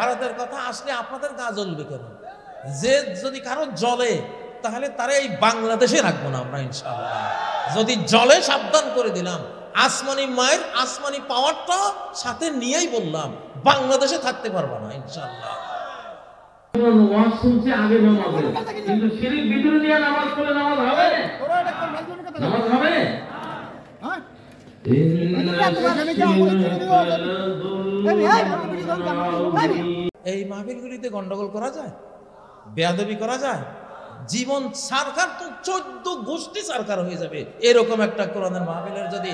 ভারতের কথা আসলে আপনাদের গা জ্বলবে কেন? যে যদি কারো জ্বলে তাহলে তারা এই বাংলাদেশে রাখবো না আমরা ইনশাআল্লাহ। যদি জ্বলে সাবধান করে দিলাম, আসমানি মায়ের আসমানি পাওয়ারটা সাথে নিয়েই বললাম, বাংলাদেশে থাকতে পারবো না ইনশাআল্লাহ। ওয়াজ শুনছে আগে নামাজে, কিন্তু শিরিক ভিতরে নিয়ে নামাজ পড়লে নামাজ হবে? নামাজ হবে? এই মাহফিলগুলিতে গন্ডগোল করা যায়, বেয়াদবি করা যায়, জীবন সরকার তো 14 গোষ্ঠী সরকার হয়ে যাবে এরকম একটা কোরআনের মাহফিলের যদি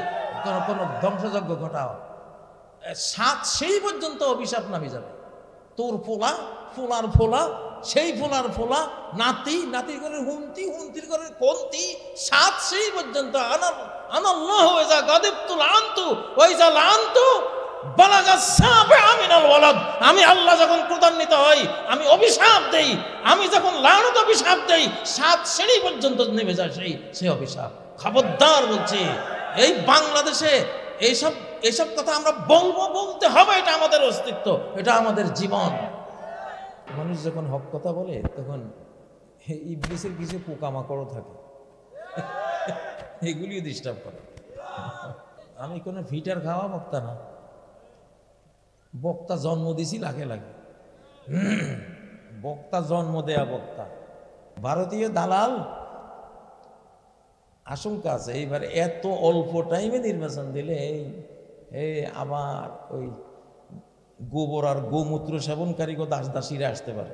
কোনো ধ্বংসযজ্ঞ ঘটাও, সেই পর্যন্ত অভিশাপ নামে যাবে। তোর ফোলা, ফোলার ফোলা, সেই ফোলার ফোলা, নাতি, নাতির করে হুমতি, হুমতির করে কন্তি, সেই পর্যন্ত আনাল্লাহ ওয়াজা গাদিবতুল আনতু ওয়াইজা লানতু বালাগা সাবিআ মিনাল ওয়ালাদ। আমি আল্লাহ যখন ক্রোধান্বিত হই আমি অভিশাপ দেই, আমি যখন লানত অভিশাপ দেই 7 শ্রেণী পর্যন্ত নেমে যায় সেই অভিশাপ। খবরদার বলছি, এই বাংলাদেশে এইসব কথা আমরা বলতে হবে, এটা আমাদের অস্তিত্ব, এটা আমাদের জীবন। মানুষ যখন হক কথা বলে তখন ইবলিসের কিছু পোকামাকড়ও থাকে, এগুলিও ডিস্টার্ব করে। আমি কোনো ভিটার খাওয়া বক্তা না, বক্তা জন্ম দিছি লাগে লাগে, বক্তা জন্ম দেয়া বক্তা। ভারতীয় দালাল আশঙ্কা আছে এইবার এত অল্প টাইমে নির্বাচন দিলে এই আবার ওই গোবর আর গোমূত্র সেবনকারী দাস দাসীরা আসতে পারে।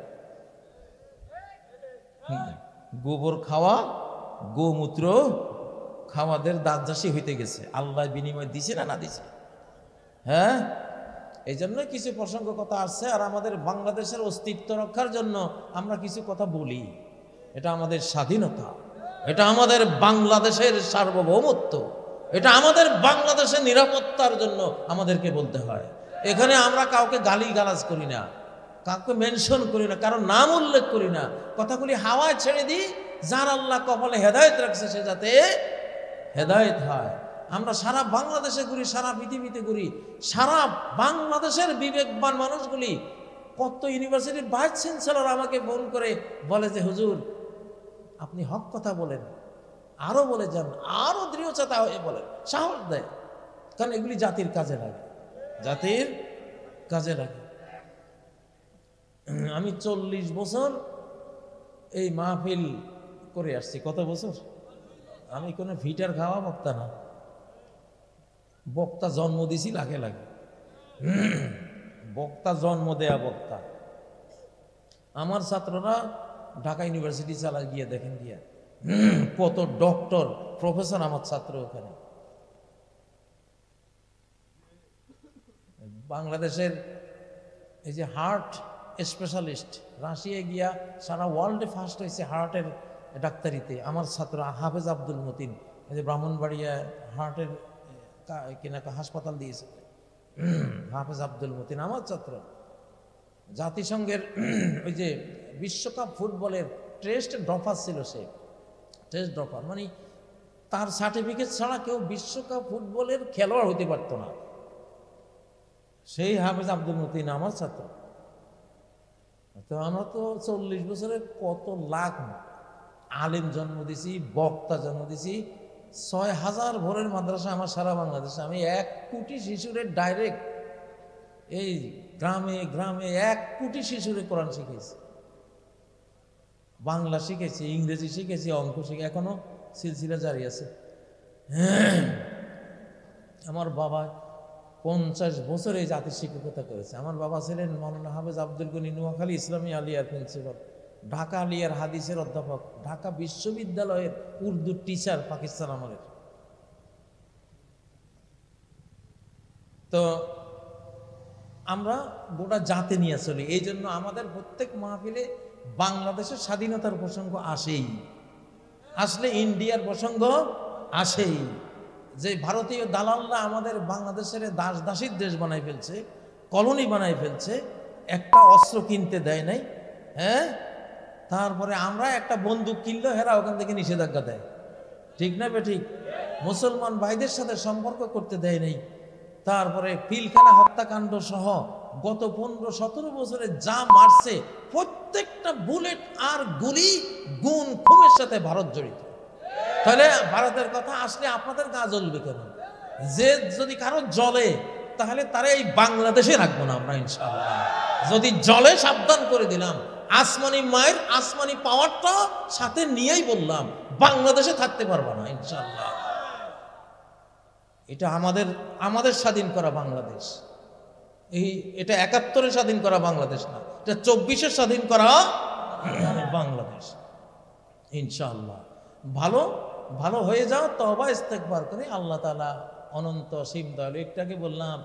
গোবর খাওয়া, গোমূত্র খাওয়াদের দাস দাসী হইতে গেছে, আল্লাহ বিনিময় দিছে না দিছে। হ্যাঁ, এই জন্য কিছু প্রসঙ্গ কথা আসছে, আর আমাদের বাংলাদেশের অস্তিত্ব রক্ষার জন্য আমরা কিছু কথা বলি। এটা আমাদের স্বাধীনতা, এটা আমাদের বাংলাদেশের সার্বভৌমত্ব, এটা আমাদের বাংলাদেশের নিরাপত্তার জন্য আমাদেরকে বলতে হয়। এখানে আমরা কাউকে গালি গালাজ করি না, কাউকে মেনশন করি না, কারণ নাম উল্লেখ করি না, কথাগুলি হাওয়ায় ছেড়ে দিই। যার আল্লাহ কপালে হেদায়েত রাখছে সে যাতে হেদায়েত হয়। আমরা সারা বাংলাদেশে ঘুরি, সারা পৃথিবীতে ঘুরি, সারা বাংলাদেশের বিবেকবান মানুষগুলি, কত ইউনিভার্সিটির ভাইস চ্যান্সেলর আমাকে ফোন করে বলে যে হুজুর আপনি হক কথা বলেন, আরো বলে যান, আরো দৃঢ়চেতা হয়ে বলেন, সাহস দেয়, কারণ এগুলি জাতির কাজে লাগে, জাতির কাজে লাগে। আমি 40 বছর এই মাহফিল করে আসছি। কত বছর? আমি কোনো ভিটার খাওয়া বক্তা না, বক্তা জন্ম দিছি লাগে লাগে, বক্তা জন্ম দেয়া বক্তা। আমার ছাত্ররা ঢাকা ইউনিভার্সিটি চালায়, গিয়ে দেখেন গিয়া কত ডক্টর প্রফেসর আমার ছাত্র ওখানে। বাংলাদেশের এই যে হার্ট স্পেশালিস্ট, রাশিয়ায় গিয়া সারা ওয়ার্ল্ডে ফার্স্ট হয়েছে হার্টের ডাক্তারিতে আমার ছাত্র হাফেজ আব্দুল মতিন। এই যে ব্রাহ্মণবাড়িয়া হার্টের কিনা হাসপাতাল দিয়েছে, হাফেজ আব্দুল মতিন আমার ছাত্র। জাতিসংঘের ওই যে বিশ্বকাপ ফুটবলের টেস্ট ড্রপার ছিল, সে টেস্ট ড্রপার, মানে তার সার্টিফিকেট ছাড়া কেউ বিশ্বকাপ ফুটবলের খেলোয়াড় হতে পারত না। সেই হাফেজ আব্দুল মতিন আমার ছাত্র। তো আমরা তো 40 বছরে কত লাখ আলেম জন্ম দিছি, বক্তা জন্ম দিছি, 6000 ভোরের মাদ্রাসা আমার সারা বাংলাদেশে। আমি 1 কোটি শিশুরে ডাইরেক্ট এই গ্রামে গ্রামে 1 কোটি শিশুরে কোরআন শিখেছি, বাংলা শিখেছি, ইংরেজি শিখেছি, অঙ্ক শিখে এখনো সিলসিলা জারি আছে। আমার বাবা 50 বছরে জাতির শিক্ষকতা করেছে। আমার বাবা ছিলেন মাওলানা হাফেজ আব্দুল গনি নোয়াখালী ইসলামী আলিয়ার প্রিন্সিপাল, ঢাকা আলিয়ার হাদিসের অধ্যাপক, ঢাকা বিশ্ববিদ্যালয়ের উর্দু টিচার পাকিস্তান আমলের। তো আমরা গোটা জাতি নিয়ে চলি, এই জন্য আমাদের প্রত্যেক মাহফিলে বাংলাদেশের স্বাধীনতার প্রসঙ্গ আসেই, আসলে ইন্ডিয়ার প্রসঙ্গ আসেই। যে ভারতীয় দালালরা আমাদের বাংলাদেশের দাস দাসীর দেশ বানাই ফেলছে, কলোনি বানাই ফেলছে, একটা অস্ত্র কিনতে দেয় নাই, হ্যাঁ, তারপরে আমরা একটা বন্দুক কিনলো, হেরা ওখান থেকে নিষেধাজ্ঞা দেয়, ঠিক না ঠিক? মুসলমান ভাইদের সাথে সম্পর্ক করতে দেয় নাই, তারপরে পিলখানা হত্যাকাণ্ড সহ গত 15-17 বছরে যা মারছে প্রত্যেকটা বুলেট আর গুলি গুণ খুমের সাথে ভারত জড়িত। তাহলে ভারতের কথা আসলে আপনাদের গা জ্বলবে কেন? যে যদি কারো জ্বলে তাহলে তারা এই বাংলাদেশে রাখবো না আমরা ইনশাআল্লাহ। যদি জ্বলে সাবধান করে দিলাম, আসমানি মায়ের আসমানি পাওয়ারটা সাথে নিয়েই বললাম, বাংলাদেশে থাকতে পারবা না ইনশাআল্লাহ। এটা আমাদের স্বাধীন করা বাংলাদেশ। এটা 71-এ স্বাধীন করা বাংলাদেশ না, এটা 24-এ স্বাধীন করা বাংলাদেশ ইনশাআল্লাহ। ভালো ভালো হয়ে যাও, তওবা ইস্তেগফার করে আল্লাহ তাআলা অনন্ত অসীম দয়ালু। একটাকে বললাম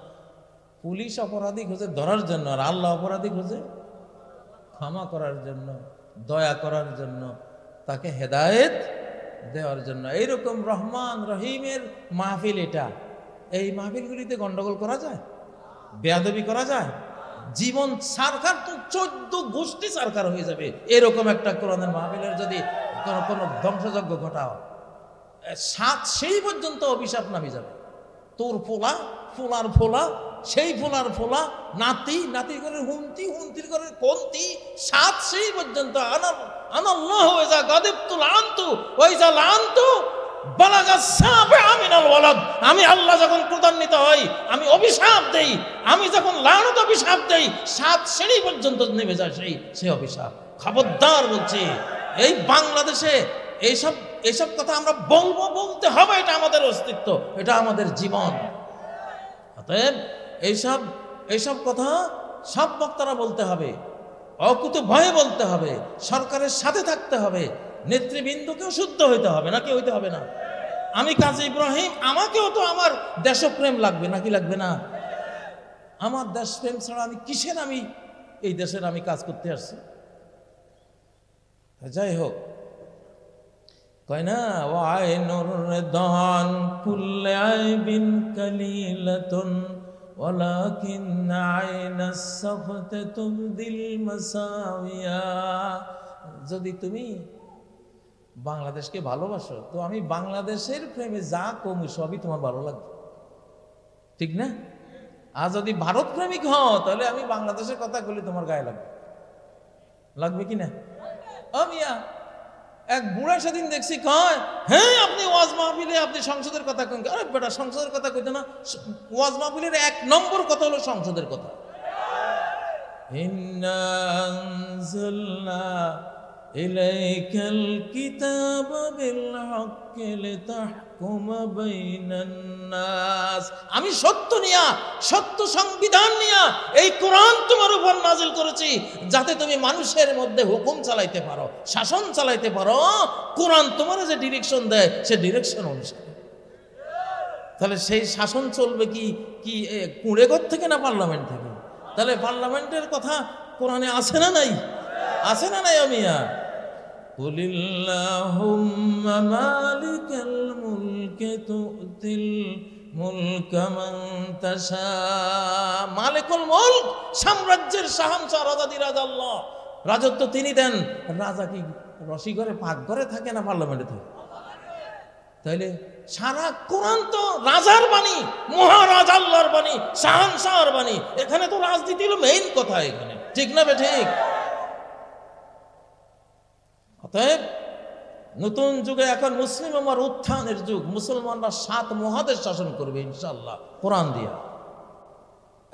পুলিশ অপরাধী খুঁজে ধরার জন্য, আর আল্লাহ অপরাধী খুঁজে ক্ষমা করার জন্য, দয়া করার জন্য, তাকে হেদায়েত দেওয়ার জন্য। এইরকম রহমান রহিমের মাহফিল এটা। এই মাহফিলগুলিতে গন্ডগোল করা যায়, বেয়াদবি করা যায়, জীবন সারকার তো 14 গোষ্ঠী সারকার হয়ে যাবে এরকম একটা কোরআনের মাহফিলের যদি কোনো ধ্বংসযজ্ঞ ঘটাও, 7 সেই পর্যন্ত অভিশাপ নামে যাবে। তোর ফোলা, ফোলার ফোলা, সেই ফোলার ফোলা, নাতি, নাতির ঘরের হুন্তি, হুন্তির ঘরের কন্তি, 7 সেই পর্যন্ত। আনাল্লাহু ইযা গাদিবতু লানতু ওয়া ইযা লানতু বালাগা সাবিআ মিনাল ওয়ালাদ। আমি আল্লাহ যখন ক্রোধান্বিত হই আমি অভিশাপ দেই, আমি যখন লানত অভিশাপ দেই 7 শ্রেণী পর্যন্ত নেমে যায় সেই অভিশাপ। খবরদার বলছি, এই বাংলাদেশে এইসব কথা আমরা বলতে হবে, এটা আমাদের অস্তিত্ব, এটা আমাদের জীবন। অতএব এইসব কথা সব বক্তারা বলতে হবে, অকুতো ভয়ে বলতে হবে, সরকারের সাথে থাকতে হবে, নেতৃবৃন্দকেও শুদ্ধ হইতে হবে, নাকি হইতে হবে না? আমি কাজী ইব্রাহিম, আমাকেও তো আমার দেশপ্রেম লাগবে, নাকি লাগবে না? আমার দেশপ্রেম ছাড়া আমি কিসের আমি এই দেশের আমি কাজ করতে আসছি? যাই হোক, কয় না ওয়াইনুর দহান কুল্লে আইবিন কালিলাতুন ওয়ালাকিন আইনাস সাফত তুবদিল মাসাওয়া। যদি তুমি বাংলাদেশকে ভালোবাসো তো আমি বাংলাদেশের প্রেমে যা কমু সবই তোমার ভালো লাগবে, ঠিক না? আর যদি ভারত প্রেমিক হও তাহলে আমি বাংলাদেশের কথা বলি তোমার গায়ে লাগবে কি না? মিয়া, এক বুড়া সেদিন দেখছি কয়, হ্যাঁ আপনি ওয়াজ মাহফিলে আপনি সংসদের কথা কন। আরে বেটা, সংসদের কথা কইতে না, ওয়াজ মাহফিলের 1 নম্বর কথা হলো সংসদের কথা। ইন্না আনজালনা ইলাইকাল কিতাবা বিল হাক্কি লিতাহকুমা বাইনান নাস। আমি সত্য নিয়া, সত্য সংবিধান নিয়া এই কোরআন তোমার উপর নাজিল করেছি যাতে তুমি মানুষের মধ্যে হুকুম চালাইতে পারো, শাসন চালাইতে পারো। কোরআন তোমার যে ডিরেকশন দেয় সে ডিরেকশন অনুসারে। তাহলে সেই শাসন চলবে কি কুঁড়েঘর থেকে না পার্লামেন্ট থেকে? তাহলে পার্লামেন্টের কথা কোরআনে আছে না নাই? আছে না নাই? আমিয়া কুলিল্লাহুম্মা মালিকাল মুলকি তুতিল মুলকা মান তাশা। মালিকুল মুলক, সাম্রাজ্যের শাহানশাহ রাজাদিরাজ আল্লাহ। রাজত্ব তিনি দেন। রাজা কি রসিঘরে পাকঘরে থাকে না পার্লামেন্টে থাকে? তাইলে সারা কোরআন তো রাজার বাণী, মহারাজ আল্লাহর বাণী, শাহানশাহর বাণী। এখানে তো রাজনীতি হলো মেইন কথা এখানে, ঠিক না ঠিক? অতএব নতুন যুগে এখন মুসলিম আমার উত্থানের যুগ। মুসলমানরা 7 মহাদেশ শাসন করবে ইনশাআল্লাহ কোরআন দিয়া।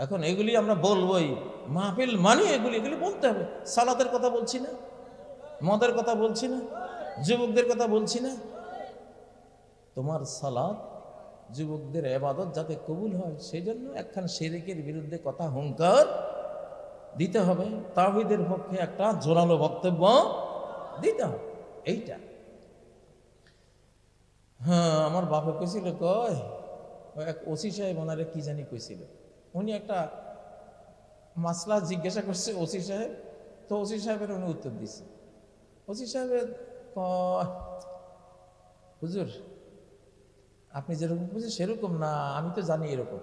এখন এগুলি আমরা বলবোই, মাহফিল মানে এগুলি বলতে হবে। সালাতের কথা বলছি না, মদের কথা বলছি না, যুবকদের কথা বলছি না। তোমার সালাত, যুবকদের ইবাদত যাতে কবুল হয় সেই জন্য একখান শিরকের বিরুদ্ধে কথা হুঙ্কার দিতে হবে, তাওহীদের পক্ষে একটা জোরালো বক্তব্য দিতে হবে। এইটা হ্যাঁ, আমার বাপে কইছিল, কয় এক ওসি সাহেব ওনারে কি জানি কইছিল, উনি একটা মাসলা জিজ্ঞাসা করছে ওসি সাহেব, তো ওসি সাহেবের উনি উত্তর দিছে। ওসি সাহেবের হুজুর আপনি যেরকম বুঝছেন সেরকম না, আমি তো জানি এরকম।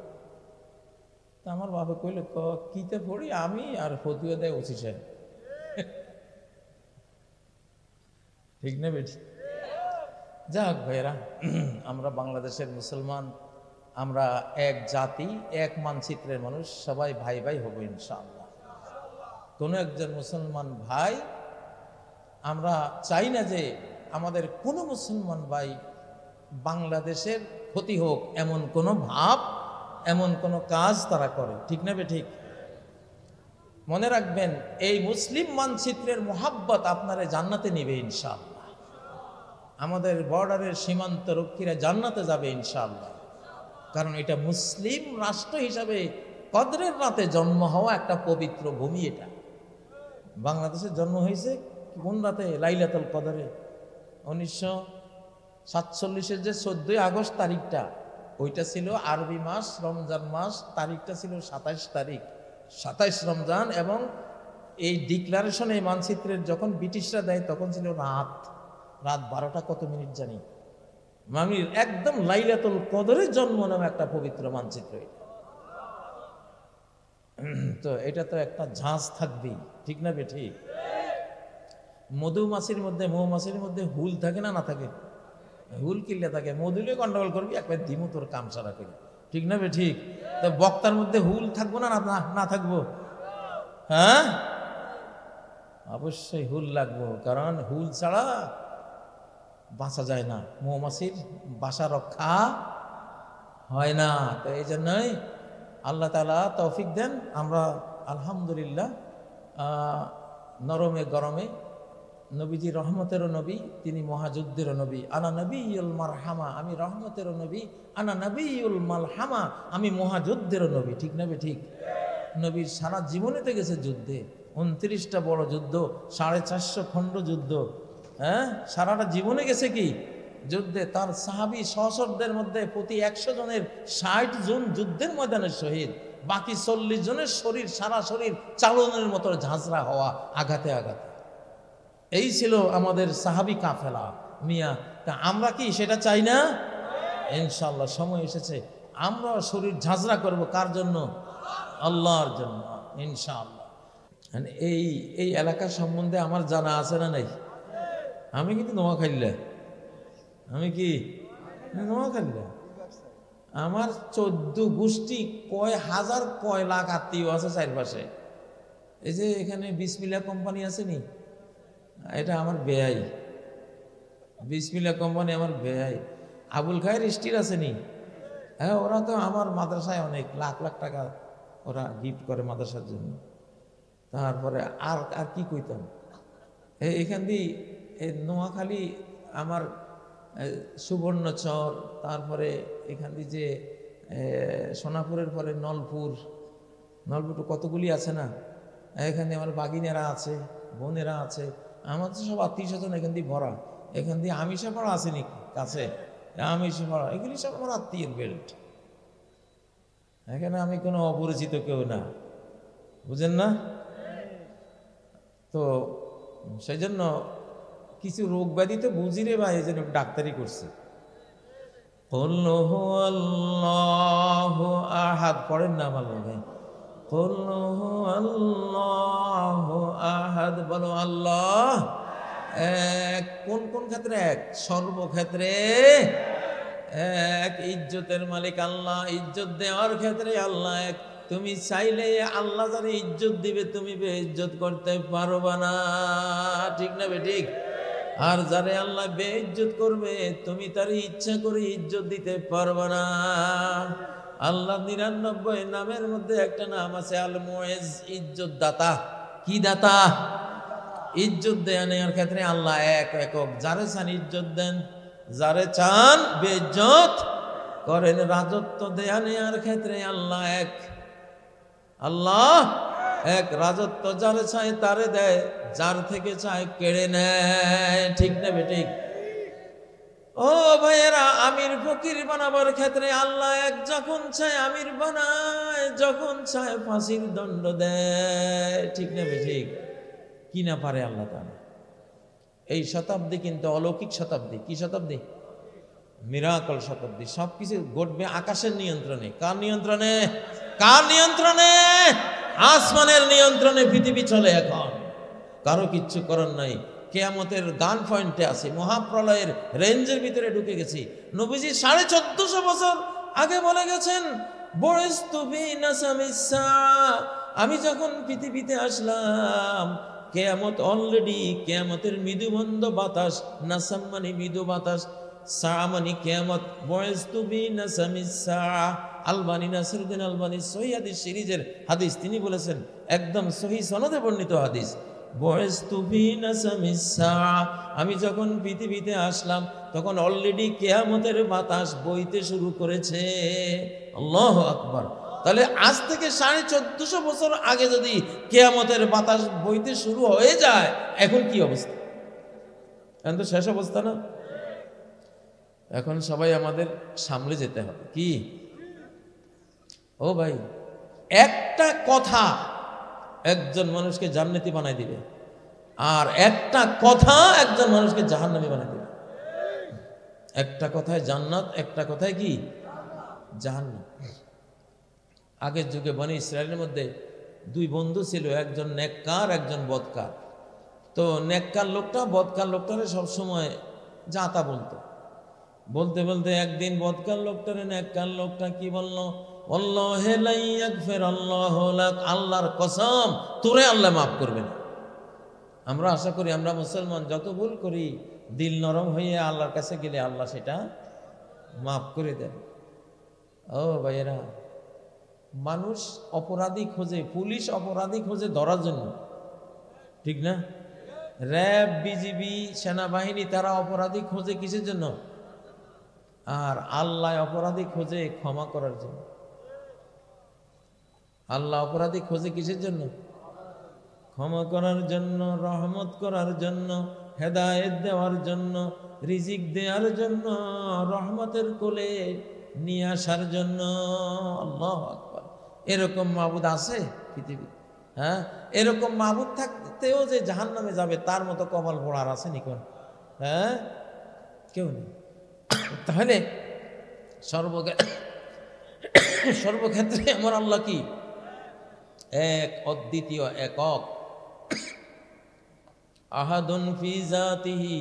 তা আমার বাবা কইল, কিতে পড়ি আমি আর ফতুয়া দেয় ওসি সাহেব। ঠিক না বেটি? যাক ভাইরা, আমরা বাংলাদেশের মুসলমান আমরা এক জাতি, এক মানচিত্রের মানুষ, সবাই ভাই ভাই হব ইনশাআল্লাহ। কোনো একজন মুসলমান ভাই, আমরা চাই না যে আমাদের কোনো মুসলমান ভাই বাংলাদেশের ক্ষতি হোক এমন কোনো ভাব, এমন কোনো কাজ তারা করে, ঠিক না ঠিক? মনে রাখবেন, এই মুসলিম মানচিত্রের মোহাব্বত আপনারা জান্নাতে নিবে ইনশাআল্লাহ। আমাদের বর্ডারের সীমান্ত রক্ষীরা জান্নাতে যাবে ইনশাআল্লাহ। কারণ এটা মুসলিম রাষ্ট্র হিসাবে কদরের রাতে জন্ম হওয়া একটা পবিত্র ভূমি। এটা বাংলাদেশের জন্ম হয়েছে কোন রাতে? লাইলাতুল কদরে। 1947-এর যে 14ই আগস্ট তারিখটা, ওইটা ছিল আরবি মাস, রমজান মাস। তারিখটা ছিল 27 তারিখ, 27 রমজান। এবং এই ডিক্লারেশন, এই মানচিত্রের যখন ব্রিটিশরা দেয় তখন ছিল রাত 12টা কত মিনিট জানি। মামির একদম লাইলাতুল কদরের জন্ম নামে একটা পবিত্র মানচিত্র এটা। তো এটা তো একটা ঝাঁজ থাকবেই, ঠিক না ঠিক? মধুমাছির মধ্যে, মৌমাছির মধ্যে হুল থাকে না, না থাকে? হুল কিনলে থাকে, মধুলে গন্ডগোল করবি, একবার দিমু তোর কাম সারা করে, ঠিক না ঠিক? তো বক্তার মধ্যে হুল থাকবো না, না থাকবো? হ্যাঁ, অবশ্যই হুল লাগবো, কারণ হুল ছাড়া বাঁচা যায় না, মৌমাছির বাসা রক্ষা হয় না। তো এই জন্যই আল্লাহ তাআলা তৌফিক দেন। আমরা আলহামদুলিল্লাহ নরমে গরমে, নবীজি রহমতেরও নবী, তিনি মহাযুদ্ধেরও নবী। আনা নবীউল মারহামা, আমি রহমতেরও নবী। আনা নবীউল মালহামা, আমি মহাযুদ্ধেরও নবী, ঠিক না ঠিক? নবীর সারা জীবনেতে গেছে যুদ্ধে, 29টা বড় যুদ্ধ, 450 খণ্ড যুদ্ধ। হ্যাঁ, সারাটা জীবনে গেছে কি যুদ্ধে। তার সাহাবী সহচরদের মধ্যে প্রতি 100 জনের 60 জন যুদ্ধের ময়দানে শহীদ, বাকি 40 জনের শরীর, সারা শরীর চালনের মতো ঝাঁঝরা হওয়া, আঘাতে আঘাতে। এই ছিল আমাদের সাহাবী কাফেলা মিয়া। তা আমরা কি সেটা চাই না? ইনশাআল্লাহ সময় এসেছে আমরা শরীর ঝাঁঝরা করব। কার জন্য? আল্লাহর জন্য ইনশাআল্লাহ। এই এলাকা সম্বন্ধে আমার জানা আছে না নাই? আমি কিন্তু নোয়াখাইল্লা, আমি কি নোয়াখাইল্লা, আমার 14 গোষ্ঠী, কয় হাজার কয় লাখ আত্মীয় আছে চারপাশে। এই যে এখানে বিসমিল্লাহ কোম্পানি আছে নি, এটা আমার বেয়াই। বিসমিল্লাহ কোম্পানি আমার বেয়াই। আবুল খায়ের স্টিল আছে নি, হ্যাঁ, ওরা তো আমার মাদ্রাসায় অনেক লাখ লাখ টাকা ওরা গিফট করে মাদ্রাসার জন্য। তারপরে আর আর কি কইতাম, এখান দিয়ে নোয়াখালী আমার সুবর্ণচর, তারপরে এখান দিয়ে যে সোনাপুরের পরে নলপুর তো কতগুলি আছে না, এখানে আমার বাগিনেরা আছে, বোনেরা আছে, আমার তো সব আত্মীয় স্বজন এখান দিয়ে ভরা। এখান দিয়ে আমিষাপাড়া আছে নি কাছে, আমিষাপাড়া, এগুলি সব আমার আত্মীয়ের বেল্ট। এখানে আমি কোনো অপরিচিত কেউ না, বুঝেন না? তো সেই জন্য কিছু রোগ ব্যাধি তো বুঝি রে ভাই, এই জন্য ডাক্তারি করছে। আহাদ পড়েন না আমার ভাই, আহাদ বলো আল্লাহ এক। কোন কোন ক্ষেত্রে এক? সর্বক্ষেত্রে এক। ইজ্জতের মালিক আল্লাহ, ইজ্জত দেওয়ার ক্ষেত্রে আল্লাহ এক। তুমি চাইলে আল্লাহ যারা ইজ্জত দিবে তুমি বেইজ্জত করতে পারবা না, ঠিক না ঠিক? আর যারে আল্লাহ বেইজ্জত করবে তুমি তার ইচ্ছা করে ইজ্জত দিতে পারবা না। আল্লাহ 99 নামের মধ্যে একটা নাম আছে আল মুইজ, ইজ্জত দাতা। কি দাতা? ইজ্জত দেয়া নেওয়ার ক্ষেত্রে আল্লাহ এক একক। যারে চান ইজ্জত দেন, যারে চান বেইজ্জত করেন। রাজত্ব দেয়া নেওয়ার ক্ষেত্রে আল্লাহ এক, আল্লাহ এক। রাজত্ব যারে চায় তারে দেয়, যার থেকে চায় কেড়ে নেয়, ঠিক না ঠিক? ও ভাইয়েরা, আমির ফকির বানাবার ক্ষেত্রে আল্লাহ এক। যখন চায় আমির বানায়, যখন চায় ফাঁসির দণ্ড দেয়, ঠিক না ঠিক? কি না পারে আল্লাহ তাআলা। এই শতাব্দী কিন্তু অলৌকিক শতাব্দী। কি শতাব্দী? মিরাকল শতাব্দী। সবকিছু ঘটবে আকাশের নিয়ন্ত্রণে। কার নিয়ন্ত্রণে? কার নিয়ন্ত্রণে? আসমানের নিয়ন্ত্রণে পৃথিবী চলে এখন। কারো কিচ্ছু করার নাই। কিয়ামতের গান পয়েন্টে আছে, মহাপ্রলয়ের রেঞ্জের ভিতরে ঢুকে গেছি। নবীজি 1450 বছর আগে বলে গেছেন, বুইস্তু ফি নাসামিস সাআ, আমি যখন পৃথিবীতে আসলাম কিয়ামত অলরেডি, কিয়ামতের মৃদুমন্দ বাতাস, নাসাম মানে মৃদু বাতাস, সাআ মানে কিয়ামত। বুইস্তু ফি নাসামিস সাআ, আলবানী নাসিরুদ্দিন আলবানী সহিহ হাদিস সিরিজের হাদিস, তিনি বলেছেন একদম সহিহ সনদে বর্ণিত হাদিস, বুইস্তু ফি নাসামিস সাআ, আমি যখন পৃথিবীতে আসলাম তখন অলরেডি কিয়ামতের বাতাস বইতে শুরু করেছে। আল্লাহু আকবার। তাহলে আজ থেকে 1450 বছর আগে যদি কিয়ামতের বাতাস বইতে শুরু হয়ে যায়, এখন কি অবস্থা? এখন তো শেষ অবস্থা না? এখন সবাই আমাদের সামলে যেতে হবে। কি ও ভাই, একটা কথা একজন মানুষকে জান্নাতি বানাই দিবে, আর একটা কথা একজন মানুষকে জাহান্নামী বানাই দিবে। একটা কথায় জান্নাত, একটা কথায় কি জাহান্নাম। আগের যুগে বনি ইসরায়েলের মধ্যে দুই বন্ধু ছিল, একজন নেককার, একজন বদকার। তো নেককার লোকটা বদকার লোকটারে সবসময় যাতা বলতো। বলতে বলতে একদিন বদকার লোকটারে নেককার লোকটা কি বললো, ওয়াল্লাহি লা ইয়াগফির আল্লাহু লাক, আল্লাহর কসম তোরে আল্লাহ মাফ করবে না। আমরা আশা করি আমরা মুসলমান যত ভুল করি, দিল নরম হয়ে আল্লাহর কাছে গেলে আল্লাহ সেটা মাফ করে দেন। ও ভাইয়েরা, মানুষ অপরাধী খোঁজে, পুলিশ অপরাধী খোঁজে ধরার জন্য, ঠিক না? র্যাব, বিজিবি, সেনাবাহিনী তারা অপরাধী খোঁজে কিসের জন্য? আর আল্লাহ অপরাধী খোঁজে ক্ষমা করার জন্য। আল্লাহ অপরাধী খোঁজে কিসের জন্য? ক্ষমা করার জন্য, রহমত করার জন্য, হেদায়েত দেওয়ার জন্য, রিজিক দেওয়ার জন্য, রহমতের কোলে নিয়ে আসার জন্য। আল্লাহু আকবার। এরকম মাবুদ আছে পৃথিবী? হ্যাঁ, এরকম মাবুদ থাকতেও যে জাহান্নামে যাবে তার মতো কপাল পোড়ার আছে নিকন? হ্যাঁ, কেউ নেই। তাহলে সর্বক্ষেত্রে আমার আল্লাহ কি এক, অদ্বিতীয়, একক। আহাদুন ফি জাতিহি,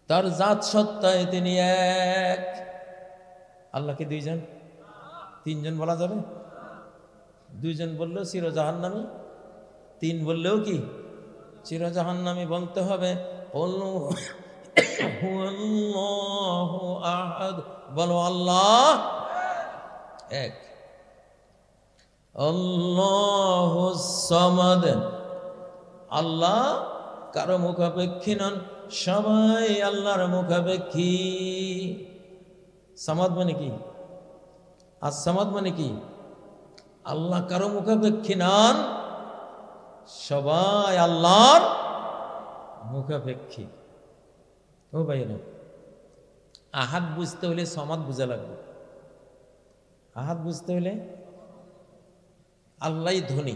তার জাত সত্তায় তিনি এক। আল্লাহকে দুইজন, তিনজন বলা যাবে? দুইজন বললেও চির জাহান্নামী, তিন বললেও কি চির জাহান্নামী বলতে হবে। হুয়াল্লাহু আহাদ, বলো আল্লাহ এক। আল্লাহুস সামাদ, আল্লাহ কারো মুখাপেক্ষী নন, সবাই আল্লাহর মুখাপেক্ষী। সামাদ মানে কি? আর সামাদ মানে কি? আল্লাহ কারো মুখাপেক্ষী নন, সবাই আল্লাহর মুখাপেক্ষী। ও ভাই না, আহাদ বুঝতে হলে সমাদ বুঝা লাগবে। আহাদ বুঝতে হলে আল্লাহ ধনী,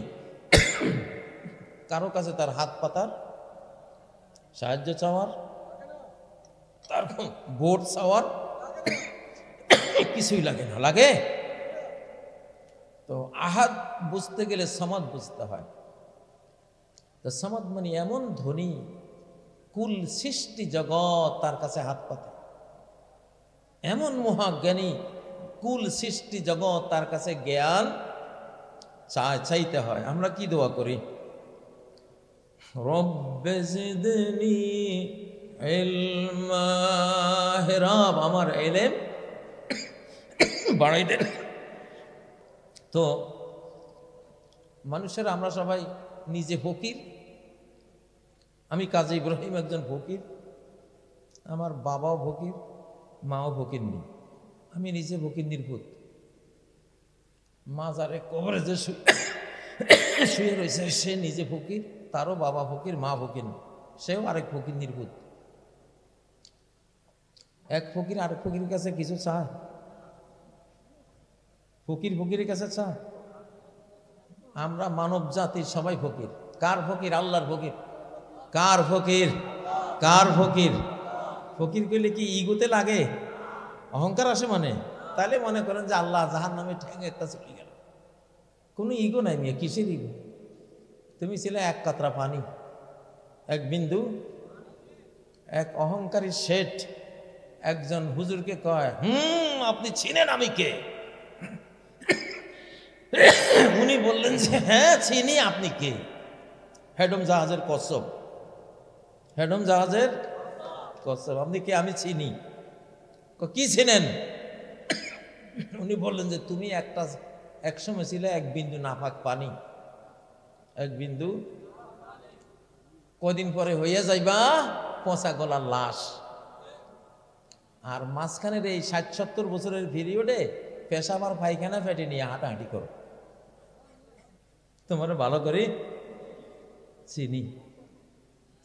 কারো কাছে তার হাত পাতার, সাহায্য চাওয়ার, তার ভোট চাওয়ার কিছুই লাগে না। লাগে তো আহাদ বুঝতে গেলে সমাদ বুঝতে হয়। তো সমাদ মানে এমন ধনী, কুল সৃষ্টি জগৎ তার কাছে হাত পাতে, এমন মহাজ্ঞানী, কুল সৃষ্টি জগৎ তার কাছে জ্ঞান চাইতে হয়। আমরা কি দোয়া করি? রব্বে জিদনি ইলমা, হে রব আমার ইলম বাড়াই দেন। তো মানুষের আমরা সবাই নিজে ফকির। আমি কাজী ইব্রাহিম একজন ফকির, আমার বাবাও ফকির, মাও ফকির নেই, আমি নিজে ফকির নির্ভূত। মাজারে কবরে যে শুয়ে রয়েছে সে নিজে ফকির, তারও বাবা ফকির, মা ফকির, সেও আরেক ফকির নির্ভূত। এক ফকির আরেক ফকিরের কাছে কিছু চায়? ফকির ফকিরের কাছে চায়? আমরা মানব জাতির সবাই ফকির। কার ফকির? আল্লাহর ফকির। কার ফকির? কার ফকির? ফকির করলে কি ইগোতে লাগে? অহংকার আসে মানে? তাহলে মনে করেন যে আল্লাহ জাহান্নামে ঠেঙে একটা চলে গেল। কোনো ইগো নাই মিয়া, কিসের ইগো? তুমি ছিলে এক কাতরা পানি, এক বিন্দু, এক অহংকারী শেঠ, একজন হুজুরকে কয়, আপনি চিনেন আমি কে? উনি বললেন যে হ্যাঁ চিনি, আপনি কে? হেডম জাহাজের কচ্ছপ, হেডম জাহাজের কচ্ছপ, আপনি কে? আমি চিনি। কি চিনেন? উনি বললেন যে তুমি একসময় ছিল এক বিন্দু নাপাক পানি, এক বিন্দু, কদিন পরে হইয়া যাইবা পচা গলার লাশ। আর মাঝখানের এই ৬০-৭০ বছরের পিরিয়ডে পেশাব আর পায়খানা ফেটে নিয়ে হাঁটাহাঁটি করো। তোমার ভালো করে চিনি,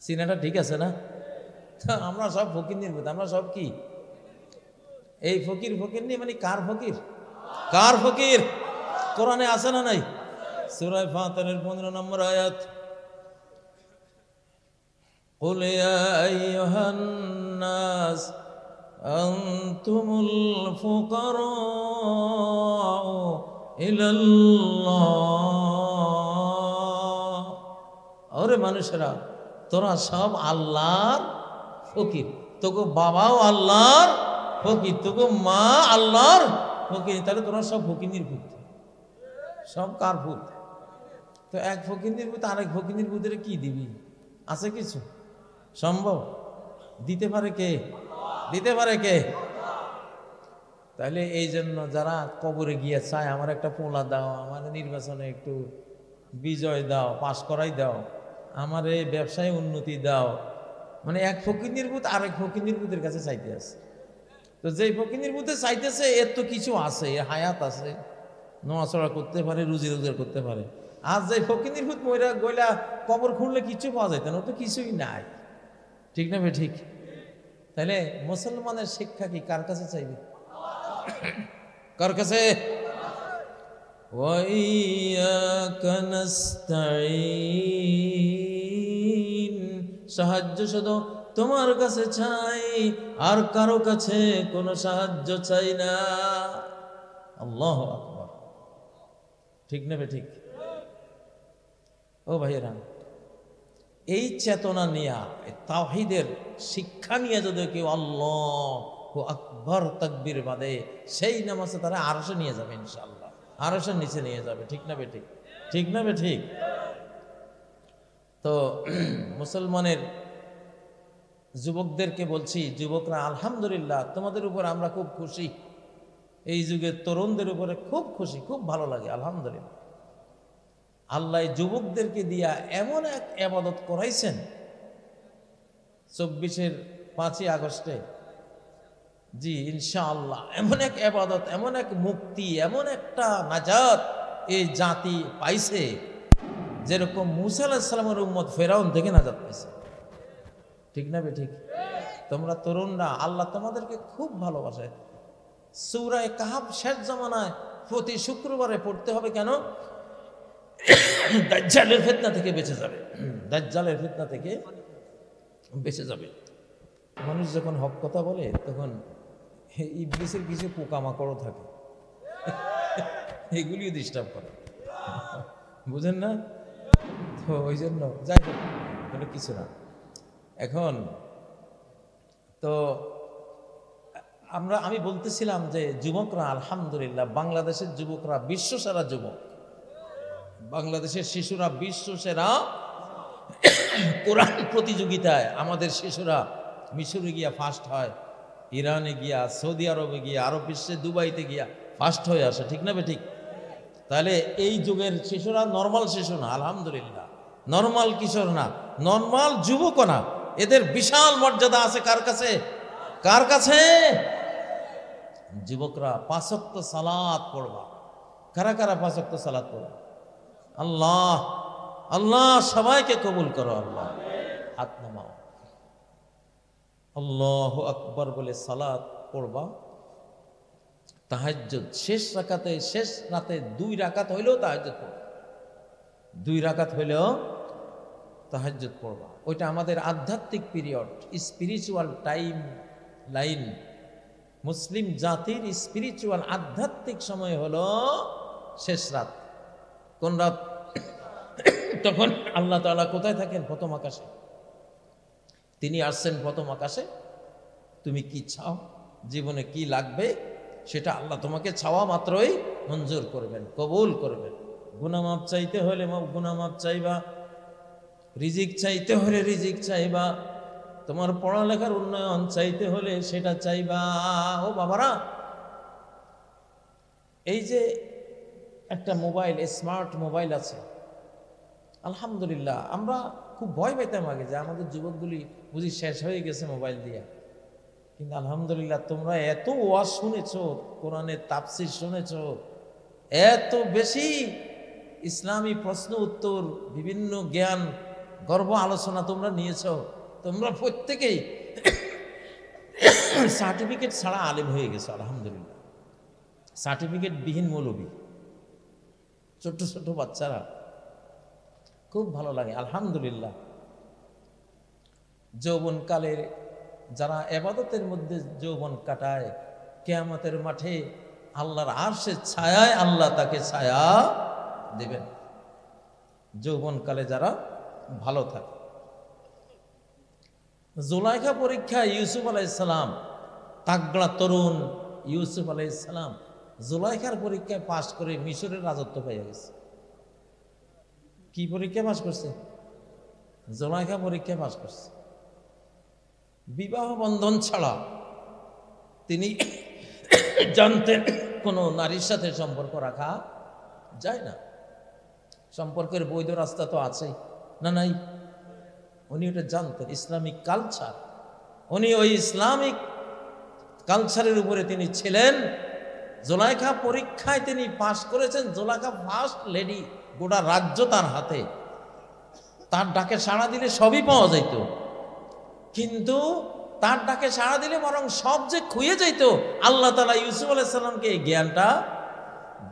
চিনাটা ঠিক আছে না? আমরা সব ফকির নির্ভূত, আমরা সব কি এই ফকির ফকির নিয়ে, মানে কার ফকির? কার ফকির? কোরআনে আছে না নাই? সূরা ফাতিরের 15 নম্বর আয়াত, قل يا أيها الناس أنتم الفقراء إلى الله। ওরে মানুষেরা, তোরা সব আল্লাহর ফকির, তোকে বাবাও আল্লাহর ফকির, তোকে মা আল্লাহর ফকির, তাহলে তোরা সব ফকির ভূত। সব কার ভূত? তো এক ফকির ভূত আরেক ফকির ভূতের কি দিবি? আছে কিছু সম্ভব? দিতে পারে কে? দিতে পারে কে? তাহলে এই জন্য যারা কবরে গিয়ে চায় আমার একটা পোলা দাও, আমার নির্বাচনে একটু বিজয় দাও, পাশ করাই দাও, আমার এই ব্যবসায় উন্নতি দাও, মানে এক ফকির নির্ভূত আরেক ফকির নির্ভূতের কাছে চাইতে আছে। তো যেই ফকির নির্ভূতে চাইতেছে এর তো কিছু আছে, এর হায়াত আছে, নড়াচড়া করতে পারে, রুজি রোজগার করতে পারে। আর যে ফকির নির্ভূত মহিলা গইলা কবর খুঁড়লে কিছু পাওয়া যাইত না, ওর তো কিছুই নাই। ঠিক না ভাই? ঠিক। তাহলে মুসলমানের শিক্ষা কি কার কাছে চাইবে? কার কাছে? সাহায্য শুধু তোমার কাছে চাই, আর কারো কাছে কোনো সাহায্য চাই না। আল্লাহু আকবার। ঠিক না ভাই? ঠিক। ও ভাইয়েরা, এই চেতনা নিয়ে, তাওহীদের শিক্ষা নিয়ে যদি কেউ আল্লাহু আকবার তাকবীর বাদে, সেই নামাজে তারা আরশে নিয়ে যাবে ইনশাআল্লাহ, আরশের নিচে নিয়ে যাবে। ঠিক না বে ঠিক? ঠিক না বে ঠিক? তো মুসলমানের যুবকদেরকে বলছি, যুবকরা আলহামদুলিল্লাহ তোমাদের উপর আমরা খুব খুশি, এই যুগের তরুণদের উপরে খুব খুশি, খুব ভালো লাগে আলহামদুলিল্লাহ। আল্লাহ যুবকদেরকে দিয়া এমন এক ইবাদত করাইছেন 24-এর 5ই আগস্টে, জি ইনশাআল্লাহ, এমন এক ইবাদত, এমন এক মুক্তি, এমন একটা নাজাত এই জাতি পাইছে, যেরকম মুসা আলাইহিস সালামের উম্মত ফেরাউন থেকে নাজাত পাইছে। ঠিক না বে ঠিক? তোমরা তরুণরা, আল্লাহ তোমাদেরকে খুব ভালোবাসে। সূরা কাহাফ শেষ জামানায় প্রতি শুক্রবারে পড়তে হবে। কেন? দাজ্জালের ফিতনা থেকে বেঁচে যাবে, দাজ্জালের ফিতনা থেকে বেঁচে যাবে। মানুষ যখন হক কথা বলে তখন ইবলিসের কিছু পোকামাকড়ও থাকে, এগুলিও ডিস্টার্ব করে, বুঝেন না? তো ওই জন্য যাই হোক, কোনো কিছু না। এখন তো আমি বলতেছিলাম যে যুবকরা আলহামদুলিল্লাহ, বাংলাদেশের যুবকরা বিশ্বসেরা যুবক, বাংলাদেশের শিশুরা বিশ্বসেরা। কোরআন প্রতিযোগিতায় আমাদের শিশুরা মিশরে গিয়া ফার্স্ট হয়, ইরানে গিয়া, সৌদি আরবে গিয়া, আরব বিশ্বে দুবাইতে গিয়া ফার্স্ট হয়ে আসে। ঠিক না বে ঠিক? তাহলে এই যুগের শিশুরা নর্মাল শিশু না, আলহামদুলিল্লাহ, নর্মাল কিশোর না, নর্মাল যুবকও না, এদের বিশাল মর্যাদা আছে। কার কাছে? কার কাছে? যুবকরা 5 ওয়াক্ত সালাত পড়বা। কারা কারা 5 ওয়াক্ত সালাত পড়বা? আল্লাহ আল্লাহ সবাইকে কবুল করো আল্লাহ। হাত নামাও, আল্লাহু আকবার বলে সালাত পড়বা। তাহাজ্জুদ শেষ রাকাতে, শেষ রাতে 2 রাকাত হইলেও তাহাজ্জুদ পড়বা, 2 রাকাত হইলেও তাহাজ্জুদ পড়বা। ওইটা আমাদের আধ্যাত্মিক পিরিয়ড, স্পিরিচুয়াল টাইম লাইন। মুসলিম জাতির স্পিরিচুয়াল আধ্যাত্মিক সময় হলো শেষ রাত। কোন রাত? তখন আল্লাহ তাআলা কোথায় থাকেন? প্রথম আকাশে। তিনি আসছেন প্রথম আকাশে। তুমি কি চাও, জীবনে কি লাগবে, সেটা আল্লাহ তোমাকে চাওয়া মাত্রই মঞ্জুর করবেন, কবুল করবেন। গুনাহ মাফ চাইতে হলে গুনাহ মাফ চাইবা, রিজিক চাইতে হলে রিজিক চাইবা, তোমার পড়ালেখার উন্নয়ন চাইতে হলে সেটা চাইবা। ও বাবারা, এই যে একটা মোবাইল, স্মার্ট মোবাইল আছে, আলহামদুলিল্লাহ। আমরা খুব ভয় পাইতাম আগে যে আমাদের যুবকগুলি বুঝি শেষ হয়ে গেছে মোবাইল দিয়া, কিন্তু আলহামদুলিল্লাহ তোমরা এত ওয়াজ শুনেছো, কোরআনের তাফসীর শুনেছো, এত বেশি ইসলামী প্রশ্ন উত্তর, বিভিন্ন জ্ঞান গর্ব আলোচনা তোমরা নিয়েছো, তোমরা প্রত্যেকেই সার্টিফিকেট ছাড়া আলেম হয়ে গেছো আলহামদুলিল্লাহ। সার্টিফিকেট বিহীন মৌলবী, ছোট্ট ছোট বাচ্চারা, খুব ভালো লাগে আলহামদুলিল্লাহ। যৌবনকালের যারা ইবাদতের মধ্যে যৌবন কাটায়, কিয়ামতের মাঠে আল্লাহর আরশের ছায়ায় আল্লাহ তাকে ছায়া দেবেন, যৌবনকালে যারা ভালো থাকে। জুলাইখা পরীক্ষা ইউসুফ আলাইহিস সালাম, তাগড়া তরুণ ইউসুফ আলাইহিস সালাম জুলাইখার পরীক্ষায় পাশ করে মিশরের রাজত্ব পেয়ে গেছে। কি পরীক্ষা পাশ করছে? জুলাইখা পরীক্ষায় পাশ করছে। বিবাহ বন্ধন ছাড়া তিনি জানতেন কোনো নারীর সাথে সম্পর্ক রাখা যায় না। সম্পর্কের বৈধ রাস্তা তো আছেই না, নাই? উনি ওটা জানতেন, ইসলামিক কালচার, উনি ওই ইসলামিক কালচারের উপরে তিনি ছিলেন। জুলাইখা পরীক্ষায় তিনি পাশ করেছেন। জুলাইখা ফার্স্ট লেডি, গোটা রাজ্য তার হাতে, তার ডাকে সাড়া দিলে সবই পাওয়া যাইত, কিন্তু তার ডাকে সাড়া দিলে বরং সব যে খুঁয়ে যাইত। আল্লাহ তাআলা ইউসুফ আলাইহিস সালামকে এই জ্ঞানটা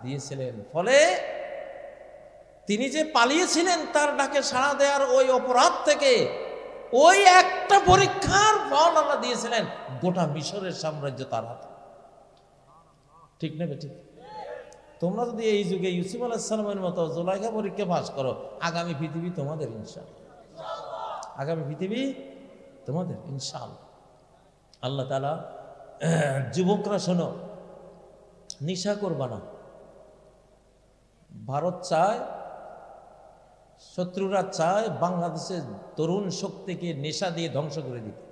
দিয়েছিলেন। ফলে তিনি যে পালিয়েছিলেন তার ডাকে সাড়া দেওয়ার ওই অপরাধ থেকে, ওই একটা পরীক্ষার ফল আল্লাহ দিয়েছিলেন, গোটা মিশরের সাম্রাজ্য তার হাতে। ঠিক না বেঠিক? তোমরা যদি এই যুগে ইউসুফ আলাইহিস সালামের মতো জুলাইখা পরীক্ষা পাস করো, আগামী পৃথিবী তোমাদের ইনশাআল্লাহ, আগামী পৃথিবী তোমাদের ইনশাআল্লাহ। আল্লাহ তাআলা যুবকরা শোনো, নেশা করবা না। ভারত চায়, শত্রুরা চায় বাংলাদেশের তরুণ শক্তিকে নেশা দিয়ে ধ্বংস করে দিতে,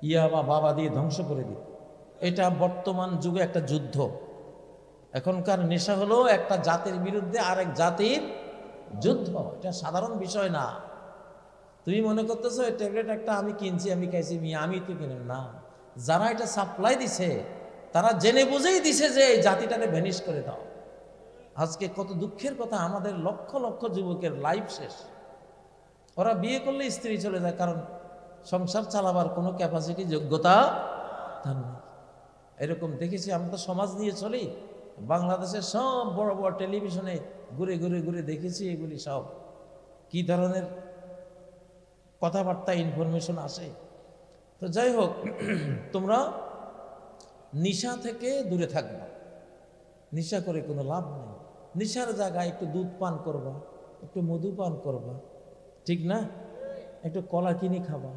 ইয়াবা বাবা দিয়ে ধ্বংস করে দিতে। এটা বর্তমান যুগে একটা যুদ্ধ। এখনকার নেশা হলো একটা জাতির বিরুদ্ধে আরেক জাতির যুদ্ধ। এটা সাধারণ বিষয় না। তুমি মনে করতেছো এই ট্যাবলেট একটা আমি কিনছি, আমি খাইছি, আমি তো কিনে না। যারা এটা সাপ্লাই দিছে তারা জেনে বুঝেই দিছে যে এই জাতিটাকে ভ্যানিশ করে দাও। আজকে কত দুঃখের কথা, আমাদের লক্ষ লক্ষ যুবকের লাইফ শেষ। ওরা বিয়ে করলে স্ত্রী চলে যায়, কারণ সংসার চালাবার কোনো ক্যাপাসিটি, যোগ্যতা তার নেই। এরকম দেখেছি, আমরা তো সমাজ নিয়ে চলি। বাংলাদেশের সব বড় বড় টেলিভিশনে ঘুরে ঘুরে ঘুরে দেখেছি এগুলি সব কি ধরনের কথাবার্তা, ইনফরমেশন আসে। তো যাই হোক, তোমরা নেশা থেকে দূরে থাকবা। নেশা করে কোনো লাভ নেই। নেশার জায়গায় একটু দুধ পান করবা, একটু মধু পান করবা, ঠিক না? একটু কলা কিনে খাবা।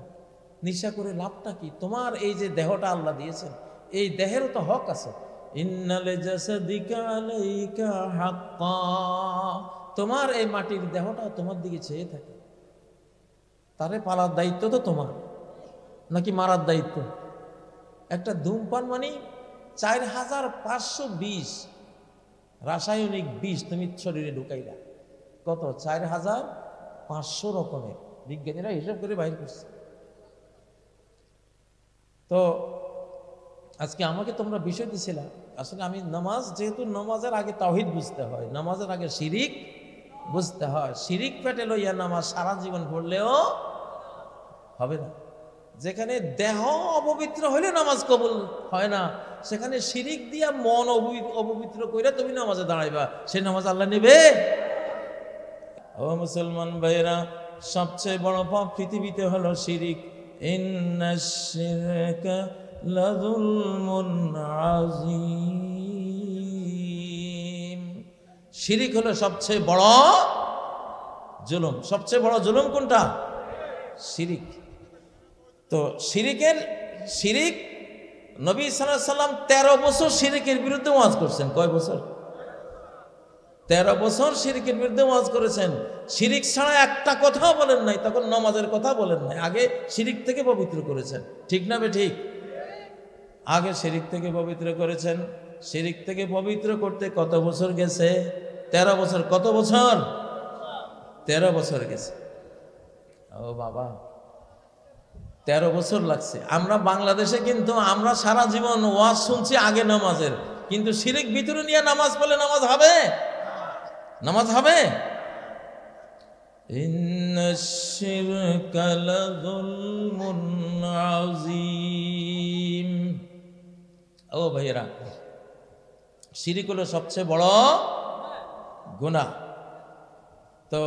নেশা করে লাভটা কি? তোমার এই যে দেহটা আল্লাহ দিয়েছেন, এই দেহেরও তো হক আছে। ইন্নাল জাসাদিকা আলাইকা হাক্কা, তোমার এই মাটির দেহটা তোমার দিকে চেয়ে থাকে। তারে পালার দায়িত্ব তো তোমার, নাকি মারার দায়িত্ব? একটা ধূমপান মানে 4520 রাসায়নিক বিষ তুমি শরীরে ঢুকাইলা। কত? 4500 রকমের। বিজ্ঞানীরা হিসাব করে বাইর করছে। তো আজকে আমাকে তোমরা বিষয় দিছিলা, আসলে আমি নামাজ, যেহেতু নামাজের আগে তাওহীদ বুঝতে হয়, নামাজের আগে শিরিক বুঝতে হয়। শিরিক পেটে লইয়া নামাজ সারা জীবন পড়লেও হবে না। যেখানে দেহ অপবিত্র হইলে নামাজ কবুল হয় না, সেখানে শিরিক দিয়া মন অপবিত্র কইরা তুমি নামাজে দাঁড়াইবা, সে নামাজ আল্লাহ নেবে? ও মুসলমান ভাইরা, সবচেয়ে বড় পাপ পৃথিবীতে হলো শিরিক। ইন্নাশ শিরকা লাযুলমুন আযীম। শিরিক হলো সবচেয়ে বড় জুলুম। সবচেয়ে বড় জুলুম কোনটা? শিরিক। তো শিরিকের শিরিক, নবী সাল্লাল্লাহু আলাইহি সাল্লাম 13 বছর শিরিকের বিরুদ্ধে ওয়াজ করছেন। কয় বছর? 13 বছর শিরিকের বিরুদ্ধে ওয়াজ করেছেন। শিরিক ছাড়া একটা কথাও বলেন নাই, তখন নামাজের কথা বলেন নাই। আগে শিরিক থেকে পবিত্র করেছেন, ঠিক না বে ঠিক? আগে শিরিক থেকে পবিত্র করেছেন। শিরিক থেকে পবিত্র করতে কত বছর গেছে? 13 বছর। কত বছর? 13 বছর গেছে। ও বাবা, 13 বছর লাগছে। আমরা বাংলাদেশে কিন্তু আমরা সারা জীবন ওয়াজ শুনছি আগে নামাজের, কিন্তু শিরিক ভিতরে নিয়ে নামাজ পড়লে নামাজ হবে? নামাজ হবে? ইন্নাশ শিরকা লাযুলমুন আযীম। ও ভাইয়েরা, শিরিক হলো সবচেয়ে বড় গুনাহ। তো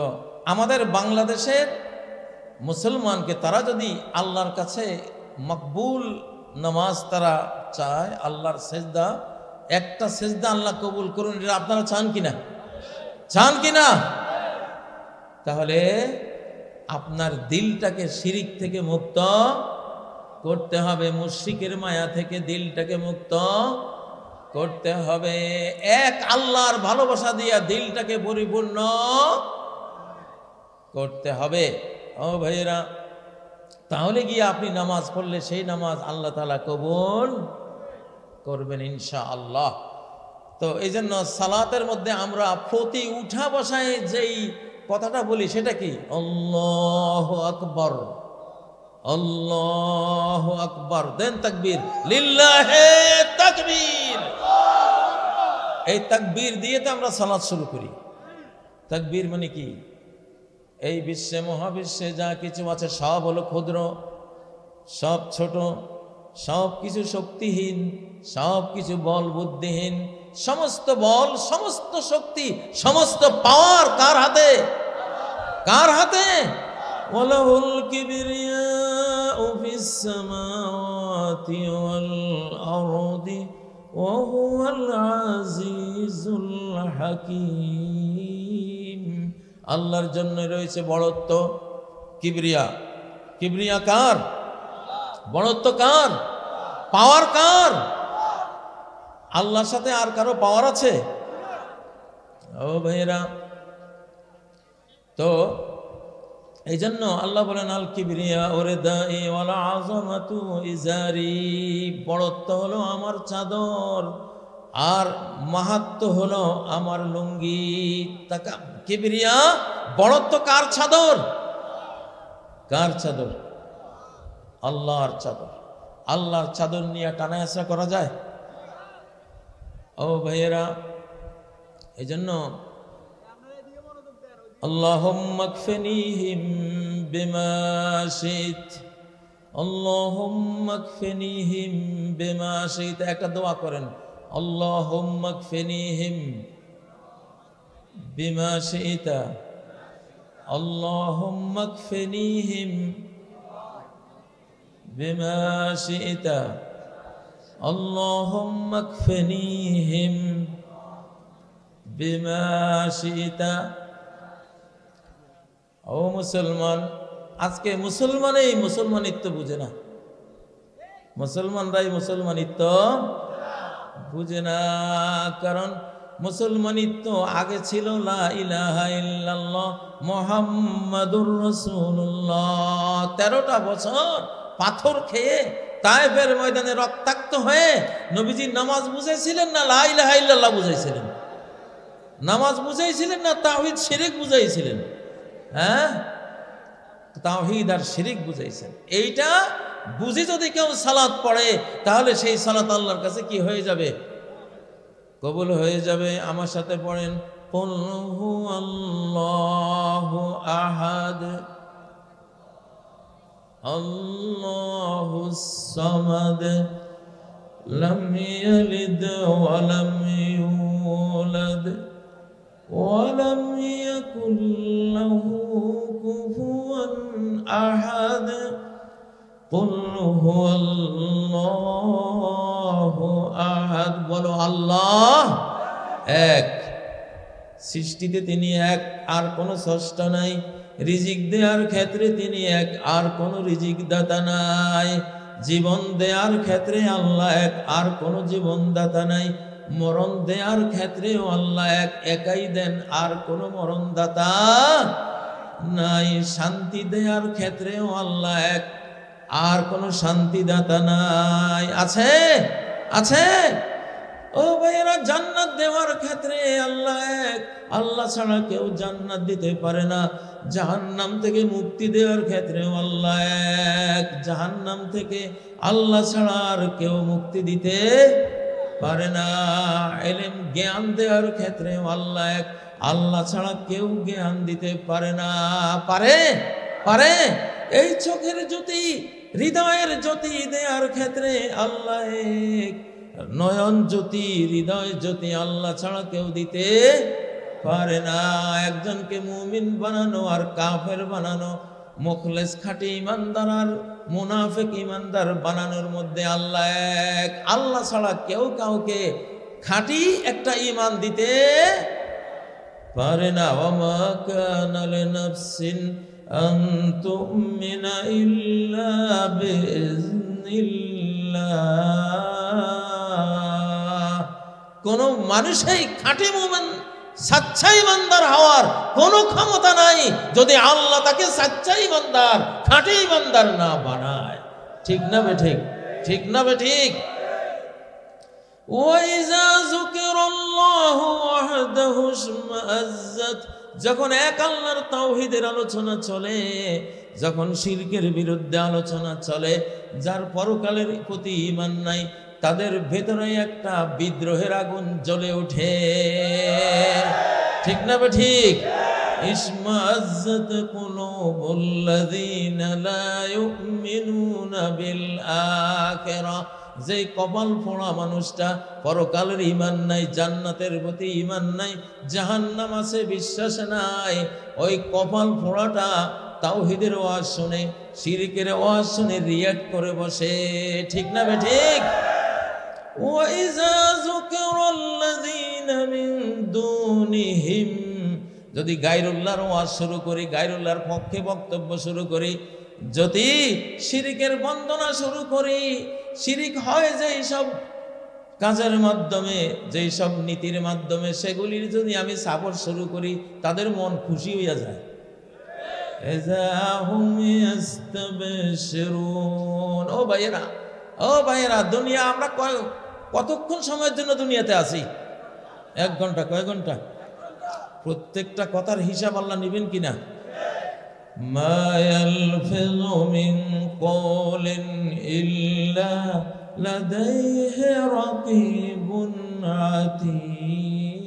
আমাদের বাংলাদেশের মুসলমানকে তারা যদি আল্লাহর কাছে মকবুল নামাজ তারা চায়, আল্লাহর সেজদা, একটা সেজদা আল্লাহ কবুল করুন, এটা আপনারা চান কিনা? চান কিনা? তাহলে আপনার দিলটাকে শিরিক থেকে মুক্ত করতে হবে, মুশরিকের মায়া থেকে দিলটাকে মুক্ত করতে হবে, এক আল্লাহর ভালোবাসা দিয়া দিলটাকে পরিপূর্ণ করতে হবে। ও ভাইয়েরা, তাহলে গিয়ে আপনি নামাজ পড়লে সেই নামাজ আল্লাহ তাআলা কবুল করবেন ইনশাআল্লাহ। তো এই জন্য সালাতের মধ্যে আমরা প্রতি উঠা বসায় যেই কথাটা বলি সেটা কি? আল্লাহু আকবার, আল্লাহু আকবার, দেন তাকবীর, লিল্লাহি তাকবীর। এই তাকবীর দিয়ে তো আমরা সালাত শুরু করি। তাকবীর মানে কি? এই বিশ্বে মহাবিশ্বে যা কিছু আছে সব হলো ক্ষুদ্র, সব ছোট, সব কিছু শক্তিহীন, সব কিছু বল বুদ্ধিহীন। সমস্ত বল, সমস্ত শক্তি, সমস্ত পাওয়ার কার হাতে? কার হাতে? ওয়ালাহুল কিবরিয়াউ ফিস সামাওয়াতি ওয়াল আরদি ওয়া হুয়াল আজিজুল হাকীম। আল্লাহর জন্য রয়েছে বড়ত্ব, কিবরিয়া। কিবরিয়া কার? বড়ত্ব কার? পাওয়ার কার? আল্লাহর সাথে আর কারো পাওয়ার আছে? ও ভাইয়েরা, তো এই জন্য আল্লাহ বলেন আল কিবরিয়া ওরিদাই ওয়াল আযামাতু ইজারি। বড়ত্ব হলো আমার চাদর আর মাহাত্ম্য হলো আমার লুঙ্গি। তাকা কিবরিয়া, বড়ত্ব কার চাদর? কার চাদর? আল্লাহর চাদর। আল্লাহর চাদর নিয়ে টানা হেঁচড়া করা যায়? ও ভাইয়েরা, এই জন্য আল্লাহুম্মা কফিনিহিম বিমা শিত, আল্লাহুম্মা কফিনিহিম বিমা শিত। একটা দোয়া করেন, আল্লাহুম্মা কফিনিহিম বিমা শিতা, আল্লাহুম্মা কফিনিহিম বিমা শিতা, আল্লাহুম্মা কফিনিহিম বিমা শিতা। ও মুসলমান, আজকে মুসলমানেই মুসলমানিত্ব বুঝে না। মুসলমানরাই মুসলমানিত্ব বুঝে না, কারণ মুসলমানিত্ব আগে ছিল লা ইলাহা ইল্লাল্লাহ মুহাম্মাদুর রাসূলুল্লাহ। 13টা বছর পাথর খেয়ে তায়েফের ময়দানে রক্তাক্ত হয়ে নবীজি নামাজ বুঝাইছিলেন না লা ইলাহা ইল্লাল্লাহ বুঝাইছিলেন? নামাজ বুঝাইছিলেন না তাওহীদ শিরক বুঝাইছিলেন? হ্যাঁ, তাওহীদ আর শিরক বুঝাইছেন। এইটা বুঝি যদি কেউ সালাত পড়ে তাহলে সেই সালাত আল্লাহর কাছে কি হয়ে যাবে? কবুল হয়ে যাবে। আমার সাথে পড়েন, কুল হুয়াল্লাহু আহাদ, আল্লাহুস সামাদ, লাম ইয়ালিদ ওয়া লাম ইউলাদ ওয়া লাম ইয়াকুল লাহু কুফুয়ান আহাদ। কুল হুয়াল্লাহু আহাদ। বলো আল্লাহ এক। সৃষ্টিতে তিনি এক, আর কোনো স্রষ্টা নাই। রিজিক দেওয়ার ক্ষেত্রে তিনি এক, আর কোনো রিজিক দাতা নাই। জীবন দেওয়ার ক্ষেত্রে আল্লাহ এক, আর কোনো জীবনদাতা নাই। মরণ দেওয়ার ক্ষেত্রেও আল্লাহ এক, একাই দেন, আর কোনো মরণদাতা নাই। শান্তি দেওয়ার ক্ষেত্রেও আল্লাহ এক, আর কোনো শান্তিদাতা নাই। আছে আছে ও ভাইয়েরা, জান্নাত দেওয়ার ক্ষেত্রে আল্লাহ এক, আল্লাহ ছাড়া কেউ জান্নাত দিতে পারে না। জাহান্নাম থেকে মুক্তি দেওয়ার ক্ষেত্রেও আল্লাহ এক, জাহান্নাম থেকে আল্লাহ ছাড়া আর কেউ মুক্তি দিতে পারে না। ইলম জ্ঞান দেওয়ার ক্ষেত্রেও আল্লাহ এক, আল্লাহ ছাড়া কেউ জ্ঞান দিতে পারে না। পারে পারে এই চোখের জ্যোতি, হৃদয়ের জ্যোতি দেওয়ার ক্ষেত্রে আল্লাহ এক, নয়ন জ্যোতি, হৃদয় জ্যোতি আল্লাহ ছাড়া কেউ দিতে পারে না। একজনকে মুমিন বানানো আর কাফের বানানো, মুখলেস খাঁটি ইমানদার আর মুনাফিক ইমানদার বানানোর মধ্যে আল্লাহ এক, আল্লাহ ছাড়া কেউ কাউকে খাঁটি একটা ঈমান দিতে পারে না। ওয়া কানা লিনাফসিন আন তুমিনা ইল্লা বিইজনিল্লাহ। কোন মানুষই খাঁটি মুমিন সাচ্চা ইমানদার হওয়ার কোনো ক্ষমতা নাই যদি আল্লাহ তাকে সাচ্চা ইমানদার, খাঁটি ইমানদার না বানায়। ঠিক না বেঠিক? ঠিক না বেঠিক? ওয়াইজা যুকিরাল্লাহু ওয়াহদাহু ইশমাআজ্জাত, যখন এক আল্লাহর তাওহীদের আলোচনা চলে, যখন শিরকের বিরুদ্ধে আলোচনা চলে, যার পরকালের প্রতি ঈমান নাই, তাদের ভেতরে একটা বিদ্রোহের আগুন জ্বলে ওঠে। ঠিক না ঠিক? ইশমাআজ্জাত কুলুবুল্লাযীনা লা ইউমিনুনা বিল আখিরাহ, যে কপাল পোড়া মানুষটা পরকালের ঈমান নাই, জান্নাতের প্রতি ঈমান নাই, জাহান্নাম আছে বিশ্বাস নাই, ওই কপাল পোড়াটা তাওহীদের ওয়াজ শুনে, শিরকের ওয়াজ শুনে রিয়াক্ট করে বসে। ঠিক না ঠিক? ওয়াইজা যুকিরাল্লাযীনা মিন দুনিহিম, যদি গায়রুল্লাহর ওয়াজ শুরু করি, গায়রুল্লাহর পক্ষে বক্তব্য শুরু করি, যদি শিরকের বন্দনা শুরু করি, শিরিক হয় যেই সব কাজের মাধ্যমে, যেই সব নীতির মাধ্যমে, সেগুলির যদি আমি সাপোর্ট শুরু করি, তাদের মন খুশি হইয়া যায়। ও ভাইয়েরা, ও ভাইয়েরা, দুনিয়া আমরা কতক্ষণ সময়ের জন্য দুনিয়াতে আছি? 1 ঘন্টা। কয় ঘন্টা? প্রত্যেকটা কথার হিসাব আল্লাহ নিবেন কিনা? মা ইয়ালফিযু মিন কওলিন ইল্লা লাদাইহি রাকীবুন আতীদ।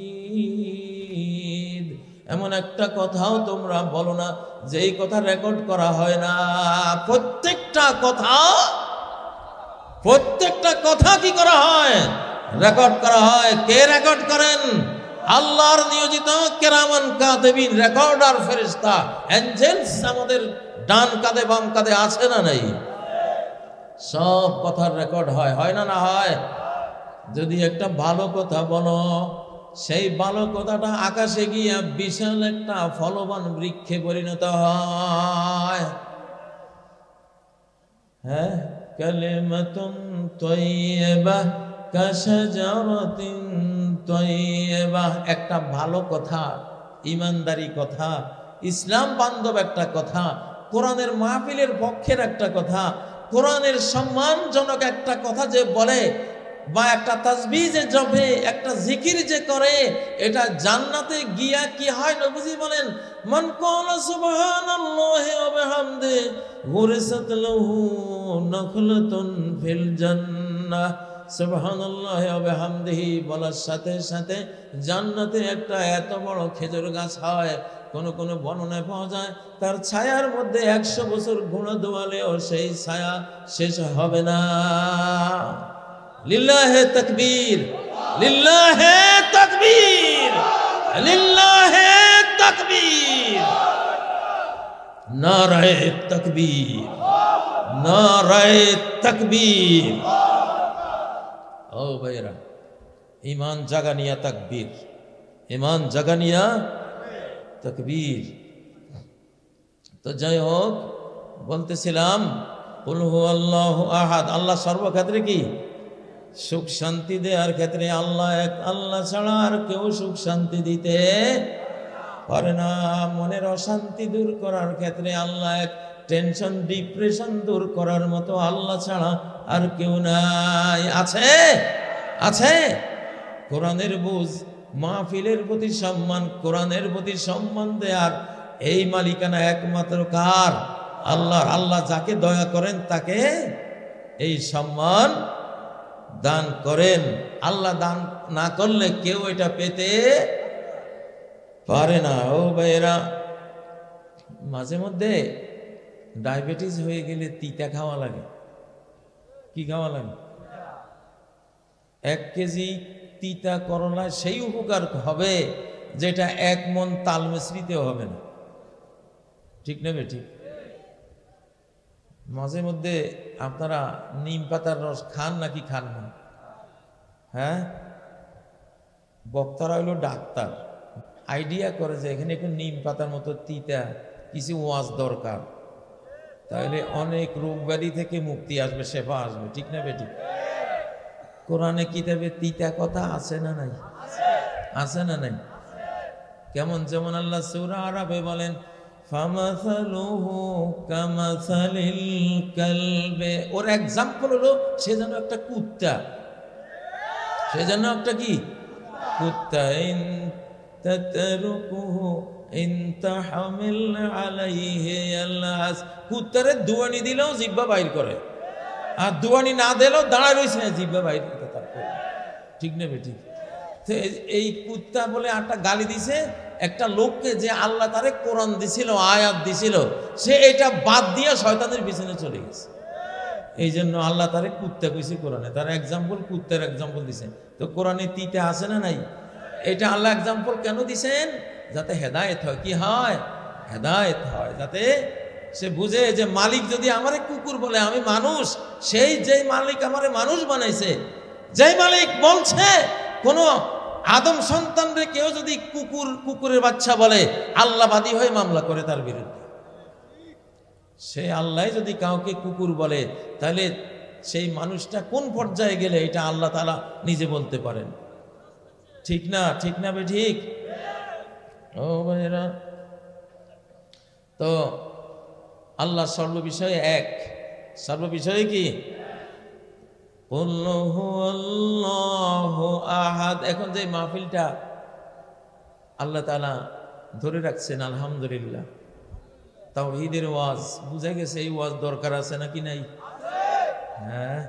এমন একটা কথাও তোমরা বলো না যেই কথা রেকর্ড করা হয় না। প্রত্যেকটা কথা কি করা হয়? রেকর্ড করা হয়। কে রেকর্ড করেন? আল্লাহর নিয়োজিত কেরামান কাতিবিন, রেকর্ডার ফেরেশতা, এঞ্জেলস আমাদের ডান কাঁধে বাম কাঁধে আছে না নাই? সব কথার রেকর্ড হয়, হয় না? না হয়? যদি একটা ভালো কথা বলো, সেই ভালো কথাটা আকাশে গিয়া বিশাল একটা ফলবান বৃক্ষে পরিণত হয়। হ্যাঁ, কালিমাতুন তাইয়্যিবাহ কাশাজারাতিন তাইয়্যিবাহ, একটা ভালো কথা, ইমানদারি কথা, ইসলাম বান্ধব একটা কথা, কোরআনের মাহফিলের পক্ষের একটা কথা, কোরআনের সম্মানজনক একটা কথা যে বলে, বা একটা তাসবিহ যে জপে, একটা জিকির যে করে, এটা জান্নাতে গিয়া কি হয় নবীজি বলেন, মান ক্বালা সুবহানাল্লাহি ওয়া বিহামদিহি গুরিসাত লাহু নাখলাতুন ফিল জান্নাহ। সুবহানাল্লাহি ওয়া বিহামদিহি বলার সাথে সাথে জান্নাতে একটা এত বড় খেজুর গাছ হয়, কোন কোন বর্ণনায় পাওয়া যায় তার ছায়ার মধ্যে 100 বছর ঘোড়া দোয়ালেও সেই ছায়া শেষ হবে না। লিল্লাহে তাকবীর, লিল্লাহে তাকবীর, লিল্লাহে তাকবীর, নারায়ে তাকবীর, নারায়ে তাকবীর। ও ভাইরা, ঈমান জাগানিয়া তাকবীর, ঈমান জাগানিয়া তাকবীর। তো যাই হোক, বলতেছিলাম কুল হুয়াল্লাহু আহাদ, আল্লাহ সর্বক্ষেত্রে কি সুখ শান্তি দেওয়ার ক্ষেত্রে আল্লাহ এক, আল্লাহ ছাড়া আর কেউ সুখ শান্তি দিতে পারে না। মনের অশান্তি দূর করার ক্ষেত্রে আল্লাহ এক, টেনশন ডিপ্রেশন দূর করার মতো আল্লাহ ছাড়া আর কেউ নাই। আছে আছে কোরআনের বুঝ, মাহফিলের প্রতি সম্মান, কোরআনের প্রতি সম্মান দেয়ার এই মালিকানা একমাত্র কার? আল্লাহর। আল্লাহ যাকে দয়া করেন তাকে এই সম্মান দান করেন। আল্লাহ দান না করলে কেউ এটা পেতে পারে না। ও ভাইয়েরা, মাঝে মধ্যে ডায়াবেটিস হয়ে গেলে তিতা খাওয়া লাগে। কি খাওয়া লাগে? 1 কেজি তিতা করলা সেই উপকার হবে যেটা 1 মণ তাল মিশ্রিতেও হবে না। ঠিক নেবে? ঠিক। মাঝে মধ্যে আপনারা নিম পাতার রস খান নাকি খান না? হ্যাঁ, বক্তারা হইল ডাক্তার, আইডিয়া করে যে এখানে একটু নিম পাতার মতো তিতা কিছু ওয়াজ দরকার, তাহলে অনেক রোগ ব্যাধি থেকে মুক্তি আসবে, শেফা আসবে। ঠিক না বেটি? কোরআনে কিতাবে তিতা কথা আছে না নাই? আছে না নাই? কেমন? যেমন আল্লাহ সূরা আরাফে বলেন ফামাসালুহু কামাসালিল কালবে, ওর এক্সাম্পল হলো সে যেন একটা কুত্তা। সে যেন একটা কি? কুত্তা। ইন তাতরুকুহু ইন তাহমিল আলাইহি ইয়ালহাস, কুত্তারে দুয়ানি দিলেও জিহ্বা বাইর করে, আর দুয়ানি না দিলেও দাঁড়ায় রয়েছে জিহ্বা বাইর করতে তারপর। ঠিক না বেটি? এই কুত্তা বলে একটা গালি দিছে একটা লোককে, যে আল্লাহ তারে কোরআন দিছিল, আয়াত দিছিল, সে এটা বাদ দিয়ে শয়তানের পিছনে চলে গেছে। এই জন্য আল্লাহ তারে কুত্তা কইছে কোরআনে, তার এক্সাম্পল কুত্তার এক্সাম্পল দিছেন। তো কোরআনে তিতা আছে না নাই? এটা আল্লাহ এক্সাম্পল কেন দিছেন? যাতে হেদায়েত হয়। কি হয়? হেদায়েত হয়, যাতে সে বুঝে যে মালিক যদি আমারে কুকুর বলে, আমি মানুষ, সেই যেই মালিক আমারে মানুষ বানাইছে, যেই মালিক বলছে কোন আদম সন্তানরে কেউ যদি কুকুরের বাচ্চা বলে, আল্লাহ বাদী হয়ে মামলা করে তার বিরুদ্ধে। সে আল্লাহ যদি কাউকে কুকুর বলে, তাহলে সেই মানুষটা কোন পর্যায়ে গেলে এটা আল্লাহ তাআলা নিজে বলতে পারেন। ঠিক না? ঠিক না বে ঠিক? ও ভাইরা, তো আল্লাহ সর্ববিষয়ে এক, সর্ববিষয়ে কি? আহাদ। এখন যে মাহফিলটা আল্লাহ তাআলা ধরে রাখছেন, আলহামদুলিল্লাহ, তাওহীদের ওয়াজ বুঝা গেছে। এই ওয়াজ দরকার আছে নাকি নাই? হ্যাঁ,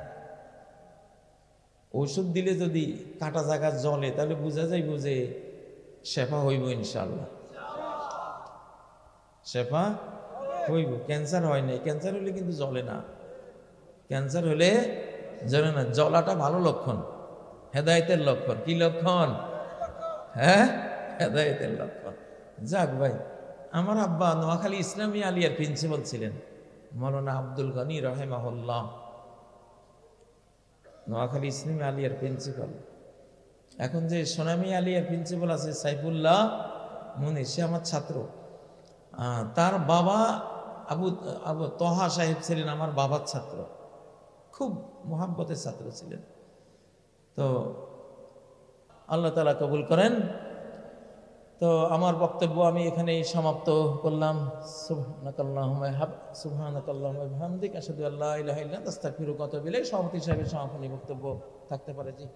ওষুধ দিলে যদি কাটা জায়গা জ্বলে, তাহলে বুঝা যাইব যে শেফা হইব ইনশাআল্লাহ। শেফা হইব। ক্যান্সার হয় নাই, ক্যান্সার হলে কিন্তু জ্বলে না। ক্যান্সার হলে জ্বলে না। জ্বলাটা ভালো লক্ষণ, হেদায়েতের লক্ষণ। কি লক্ষণ? হ্যাঁ, হেদায়েতের লক্ষণ। যাক ভাই, আমার আব্বা নোয়াখালী ইসলামী আলিয়ার প্রিন্সিপাল ছিলেন, মৌলানা আব্দুল গনি রাহিমাহুল্লাহ। নোয়াখালী ইসলামী আলিয়ার প্রিন্সিপাল। এখন যে সোনামী আলিয়ার প্রিন্সিপাল আছে সাইফুল্লাহ মুনির, সে আমার ছাত্র। তার বাবা আবু তহা সাহেব ছিলেন আমার বাবার ছাত্র, খুব মোহাব্বতের ছাত্র ছিলেন। তো আল্লাহ তাআলা কবুল করেন। তো আমার বক্তব্য আমি এখানেই সমাপ্ত করলাম। সুবহানাকাল্লাহুম্মা ওয়া বিহামদিকা আশহাদু আল্লা ইলাহা ইল্লা আনতা আস্তাগফিরুকা ওয়া আতুবু ইলাইক। সভাপতি সাহেবের সমাপনী বক্তব্য থাকতে পারে। জি।